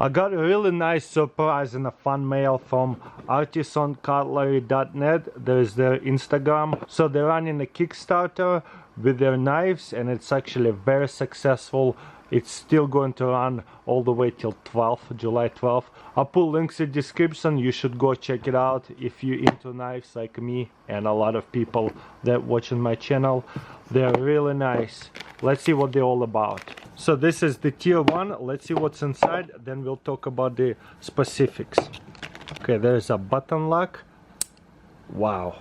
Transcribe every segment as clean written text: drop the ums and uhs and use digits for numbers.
I got a really nice surprise and a fun mail from artisancutlery.net. There's their Instagram. So they're running a Kickstarter with their knives, and it's actually very successful. It's still going to run all the way till 12th, July 12th. I'll put links in the description. You should go check it out if you're into knives like me and a lot of people that watching my channel. They're really nice. Let's see what they're all about. So this is the tier 1. Let's see what's inside, then we'll talk about the specifics. Okay, there's a button lock. Wow.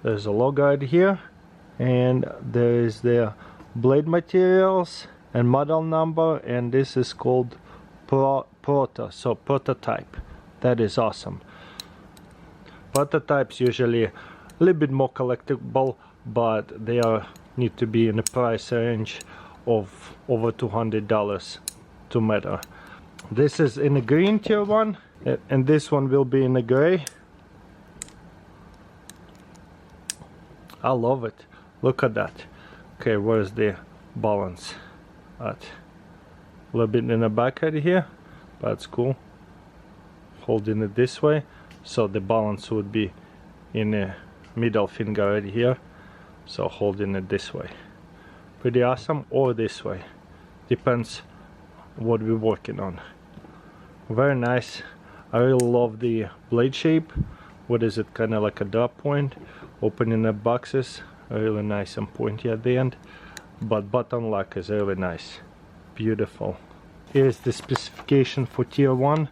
There's a logo right here, and there is the blade materials and model number, and this is called prototype. That is awesome. Prototypes usually a little bit more collectible, but they need to be in a price range of over $200 to matter. This is in a green tier 1, and this one will be in a gray. I love it. Look at that. Okay, where's the balance at? A little bit in the back right here, but it's cool. Holding it this way, so the balance would be in a middle finger right here, so holding it this way. Pretty awesome, or this way, depends what we're working on. Very nice. I really love the blade shape. What is it, kind of like a drop point, opening the boxes, really nice and pointy at the end, but button lock is really nice. Beautiful. Here's the specification for tier 1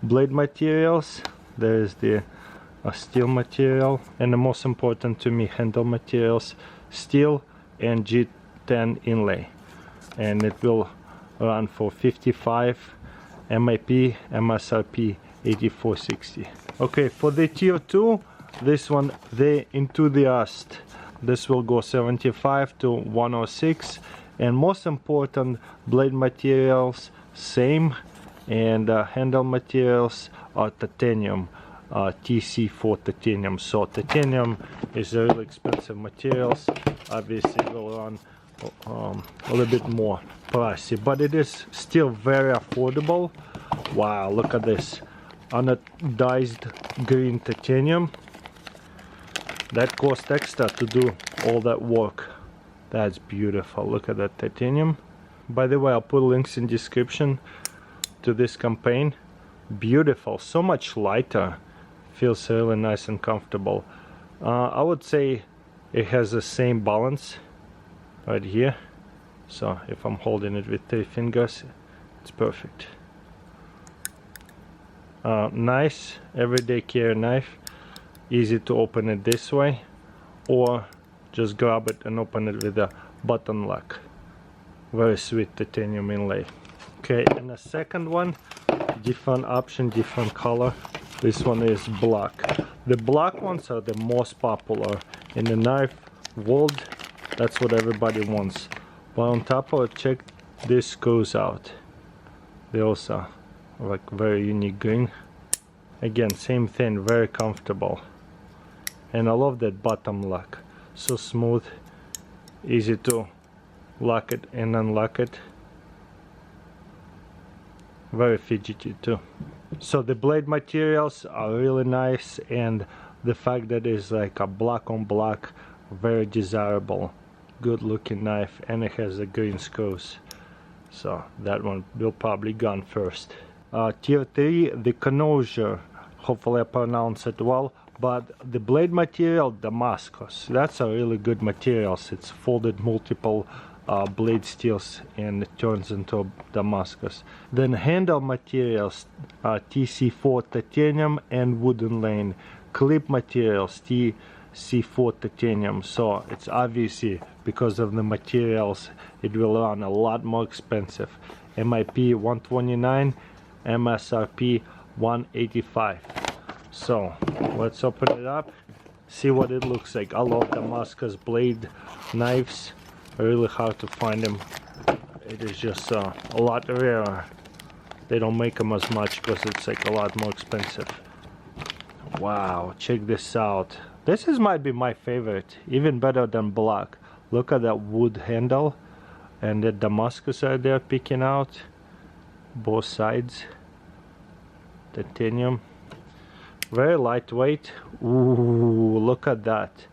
blade materials. There is the steel material, and the most important to me, handle materials, steel and G10 inlay, and it will run for $55 MIP, MSRP $84.60. Okay, for the tier 2, this one, the enthusiast, this will go $75 to $106, and most important, blade materials same, and handle materials are titanium, TC4 titanium. So titanium is a really expensive materials, obviously it will run a little bit more pricey, but it is still very affordable. Wow, look at this anodized green titanium. That cost extra to do all that work. That's beautiful. Look at that titanium. By the way, I'll put links in description to this campaign. Beautiful, so much lighter, feels really nice and comfortable. I would say it has the same balance right here, so if I'm holding it with 3 fingers, it's perfect. Nice everyday carry knife, easy to open it this way, or just grab it and open it with a button lock. Very sweet titanium inlay. Okay, and the second one, different option, different color. This one is black. The black ones are the most popular in the knife world. That's what everybody wants. But on top of it, check these screws out. They also are like very unique green. Again, same thing, very comfortable. And I love that bottom lock. So smooth, easy to lock it and unlock it. Very fidgety too. So the blade materials are really nice, and the fact that it's like a black on black, very desirable, good looking knife, and it has the green screws, so that one will probably gone first. Tier 3, the Connoisseur, hopefully I pronounce it well, but the blade material, Damascus, that's a really good materials. It's folded multiple blade steels and it turns into Damascus. Then handle materials, TC4 titanium and wooden lane. Clip materials, TC4 titanium. So it's obviously because of the materials it will run a lot more expensive. MIP 129, MSRP 185. So let's open it up, see what it looks like. I love Damascus blade knives. Really hard to find them. It is just a lot rarer. They don't make them as much because it's like a lot more expensive. Wow, check this out. This might be my favorite, even better than black. Look at that wood handle and the Damascus right there picking out. both sides. Titanium, very lightweight. Ooh, look at that,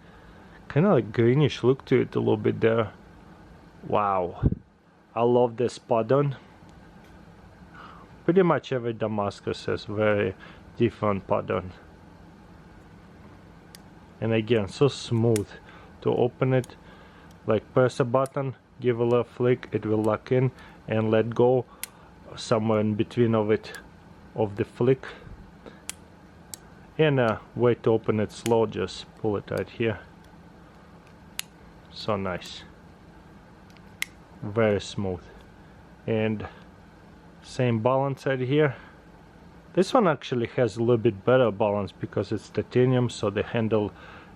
kind of like greenish look to it a little bit there. Wow, I love this pattern. Pretty much every Damascus has very different pattern, and again so smooth to open it. Like press a button, give a little flick, it will lock in, and let go somewhere in between of it, of the flick. And a way to open it slow, just pull it right here. So nice, very smooth. And same balance right here. This one actually has a little bit better balance because it's titanium, so the handle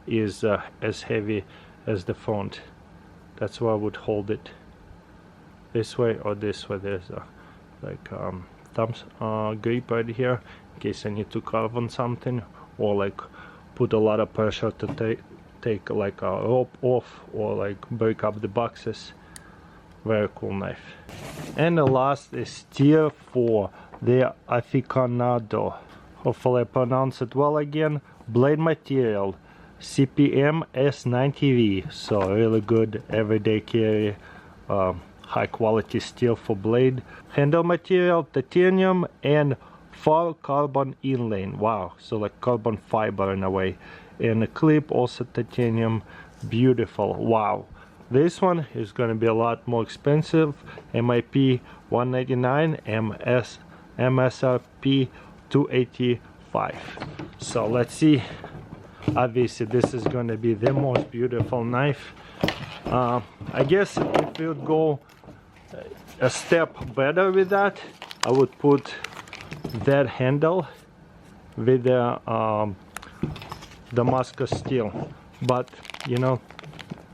is as heavy as the front. That's why I would hold it this way or this way. There's a like thumb grip right here in case I need to carve on something, or like put a lot of pressure to take like a rope off, or like break up the boxes. Very cool knife. And the last is tier 4, the Aficionado. Hopefully I pronounce it well again. Blade material, CPM S90V, so really good everyday carry, high quality steel for blade. Handle material, titanium and far carbon inlay. Wow, so like carbon fiber in a way. And the clip also titanium, beautiful. Wow, this one is going to be a lot more expensive. MIP $199, MSRP $285. So let's see. Obviously this is going to be the most beautiful knife. I guess if you would go a step better with that, I would put that handle with the Damascus steel, but you know,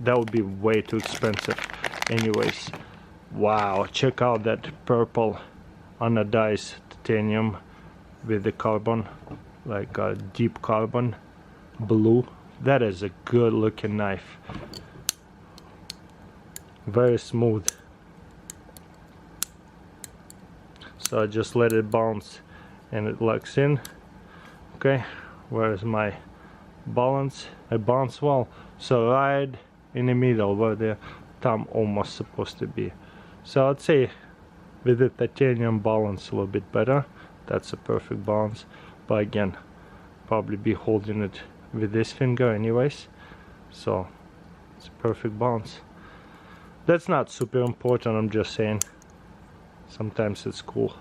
that would be way too expensive anyways. Wow, check out that purple anodized titanium with the carbon, like a deep carbon blue. That is a good looking knife, very smooth. So I just let it bounce and it locks in. Okay, where's my balance? I bounce well, so right in the middle where the thumb almost supposed to be. So I'd say with the titanium balance a little bit better. That's a perfect balance, but again, probably be holding it with this finger anyways, so it's a perfect balance. That's not super important, I'm just saying sometimes it's cool.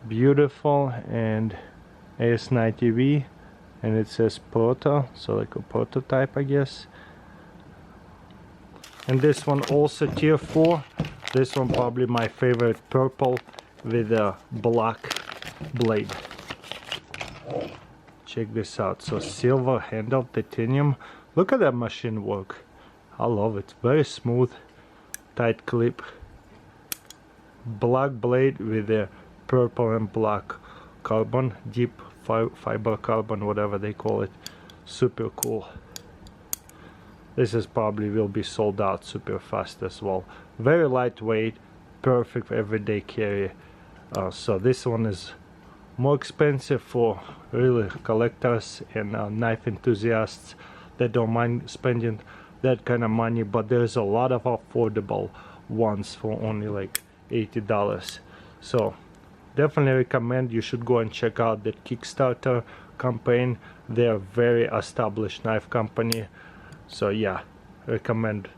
Beautiful, and AS90V, and it says proto, so like a prototype I guess. And this one also tier 4. This one probably my favorite, purple with a black blade. Check this out. So silver handle, titanium. Look at that machine work. I love it. Very smooth, tight clip. Black blade with a purple and black carbon, deep fiber carbon, whatever they call it. Super cool. This is probably will be sold out super fast as well. Very lightweight, perfect for everyday carry. So this one is more expensive for really collectors and knife enthusiasts that don't mind spending that kind of money, but there's a lot of affordable ones for only like $80. So definitely recommend you should go and check out that Kickstarter campaign. They're a very established knife company, so yeah, recommend